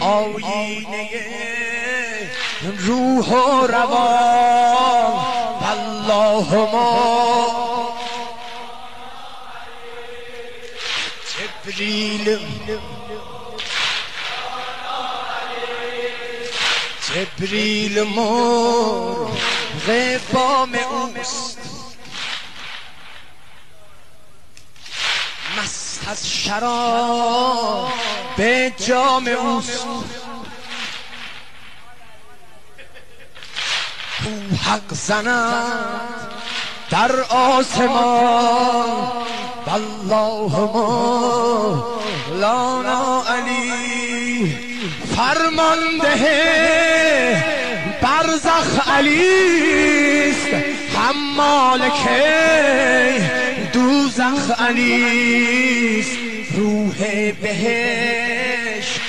آینه روح و روان اللهم جبریل مرغ بام اوست، مست از شراب به جام اوست. او حق زند در آسمان والله مولانا علی، فرمانده برزخ علیست، حمال دوزخ علیست، روح بهشت